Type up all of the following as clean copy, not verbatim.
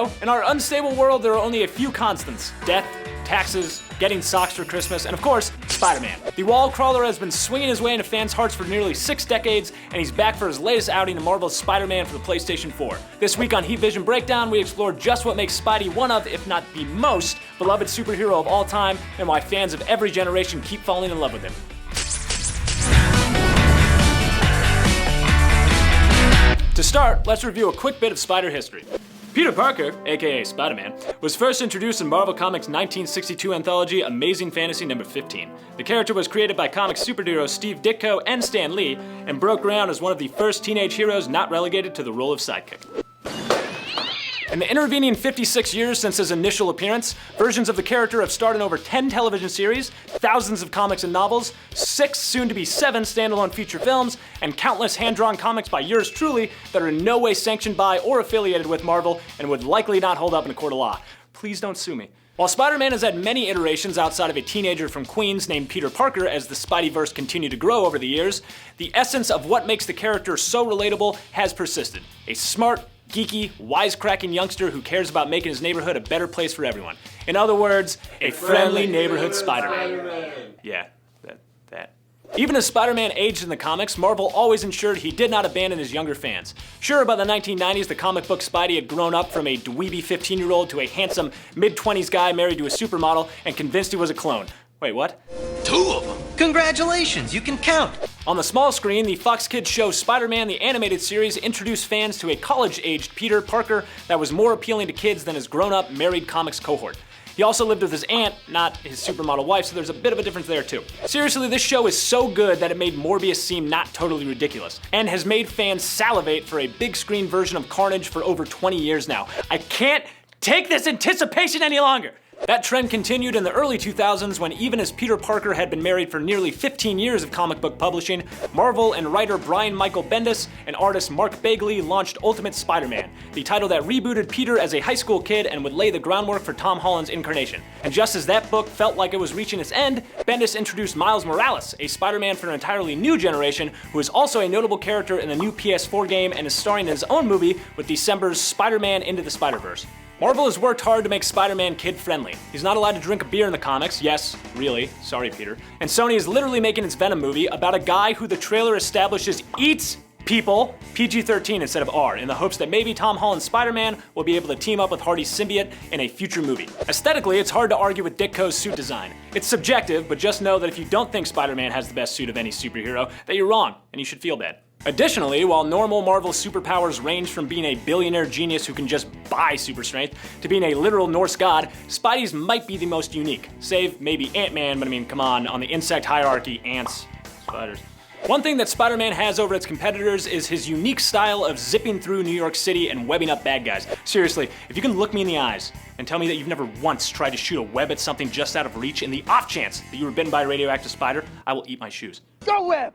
So, in our unstable world, there are only a few constants: death, taxes, getting socks for Christmas, and of course, Spider-Man. The wall crawler has been swinging his way into fans' hearts for nearly 6 decades, and he's back for his latest outing in Marvel's Spider-Man for the PlayStation 4. This week on Heat Vision Breakdown, we explore just what makes Spidey one of, if not the most, beloved superhero of all time, and why fans of every generation keep falling in love with him. To start, let's review a quick bit of Spider history. Peter Parker, aka Spider-Man, was first introduced in Marvel Comics' 1962 anthology Amazing Fantasy number 15. The character was created by comics superheroes Steve Ditko and Stan Lee, and broke ground as one of the first teenage heroes not relegated to the role of sidekick. In the intervening 56 years since his initial appearance, versions of the character have starred in over 10 television series, thousands of comics and novels, 6, soon to be 7 standalone feature films, and countless hand-drawn comics by yours truly that are in no way sanctioned by or affiliated with Marvel and would likely not hold up in a court of law. Please don't sue me. While Spider-Man has had many iterations outside of a teenager from Queens named Peter Parker as the Spideyverse continued to grow over the years, the essence of what makes the character so relatable has persisted. A smart, geeky, wisecracking youngster who cares about making his neighborhood a better place for everyone. In other words, a friendly neighborhood Spider-Man. Yeah, that. Even as Spider-Man aged in the comics, Marvel always ensured he did not abandon his younger fans. Sure, by the 1990s, the comic book Spidey had grown up from a dweeby 15-year-old to a handsome mid-20s guy married to a supermodel and convinced he was a clone. Wait, what? 2 of them. Congratulations, you can count. On the small screen, the Fox Kids show Spider-Man the Animated Series introduced fans to a college-aged Peter Parker that was more appealing to kids than his grown-up married comics cohort. He also lived with his aunt, not his supermodel wife, so there's a bit of a difference there too. Seriously, this show is so good that it made Morbius seem not totally ridiculous, and has made fans salivate for a big screen version of Carnage for over 20 years now. I can't take this anticipation any longer! That trend continued in the early 2000s when, even as Peter Parker had been married for nearly 15 years of comic book publishing, Marvel and writer Brian Michael Bendis and artist Mark Bagley launched Ultimate Spider-Man, the title that rebooted Peter as a high school kid and would lay the groundwork for Tom Holland's incarnation. And just as that book felt like it was reaching its end, Bendis introduced Miles Morales, a Spider-Man for an entirely new generation, who is also a notable character in the new PS4 game and is starring in his own movie with December's Spider-Man Into the Spider-Verse. Marvel has worked hard to make Spider-Man kid-friendly. He's not allowed to drink a beer in the comics, yes, really, sorry Peter. And Sony is literally making its Venom movie about a guy who the trailer establishes eats people, PG-13 instead of R, in the hopes that maybe Tom Holland's Spider-Man will be able to team up with Hardy's symbiote in a future movie. Aesthetically, it's hard to argue with Ditko's suit design. It's subjective, but just know that if you don't think Spider-Man has the best suit of any superhero, that you're wrong, and you should feel bad. Additionally, while normal Marvel superpowers range from being a billionaire genius who can just buy super strength to being a literal Norse god, Spidey's might be the most unique, save maybe Ant-Man, but I mean, come on the insect hierarchy, ants, spiders. One thing that Spider-Man has over its competitors is his unique style of zipping through New York City and webbing up bad guys. Seriously, if you can look me in the eyes and tell me that you've never once tried to shoot a web at something just out of reach, in the off chance that you were bitten by a radioactive spider, I will eat my shoes. Go web!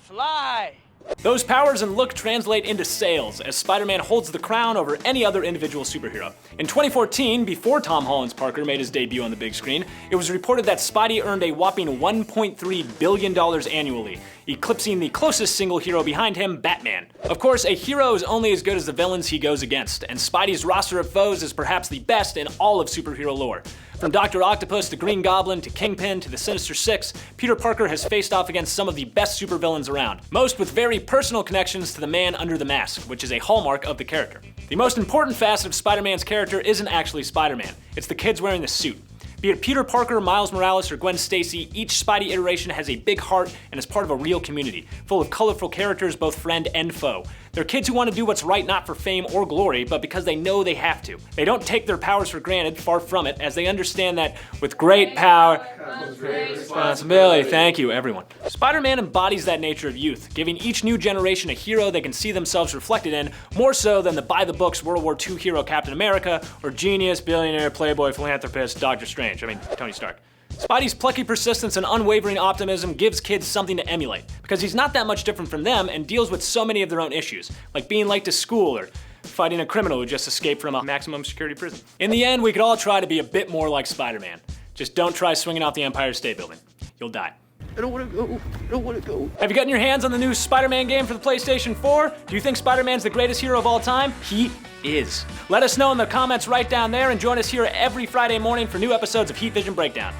Fly! Those powers and look translate into sales, as Spider-Man holds the crown over any other individual superhero. In 2014, before Tom Holland's Parker made his debut on the big screen, it was reported that Spidey earned a whopping $1.3 billion annually, eclipsing the closest single hero behind him, Batman. Of course, a hero is only as good as the villains he goes against, and Spidey's roster of foes is perhaps the best in all of superhero lore. From Dr. Octopus to Green Goblin to Kingpin to the Sinister Six, Peter Parker has faced off against some of the best supervillains around, most with very personal connections to the man under the mask, which is a hallmark of the character. The most important facet of Spider-Man's character isn't actually Spider-Man, it's the kids wearing the suit. Be it Peter Parker, Miles Morales, or Gwen Stacy, each Spidey iteration has a big heart and is part of a real community, full of colorful characters, both friend and foe. They're kids who want to do what's right not for fame or glory, but because they know they have to. They don't take their powers for granted, far from it, as they understand that with great power comes great responsibility. Thank you, everyone. Spider-Man embodies that nature of youth, giving each new generation a hero they can see themselves reflected in, more so than the by-the-books World War II hero Captain America, or genius, billionaire, playboy, philanthropist, Dr. Strange. I mean, Tony Stark. Spidey's plucky persistence and unwavering optimism gives kids something to emulate, because he's not that much different from them and deals with so many of their own issues, like being late to school or fighting a criminal who just escaped from a maximum security prison. In the end, we could all try to be a bit more like Spider-Man. Just don't try swinging off the Empire State Building. You'll die. I don't want to go. I don't want to go. Have you gotten your hands on the new Spider-Man game for the PlayStation 4? Do you think Spider-Man's the greatest hero of all time? Heat is. Let us know in the comments right down there and join us here every Friday morning for new episodes of Heat Vision Breakdown.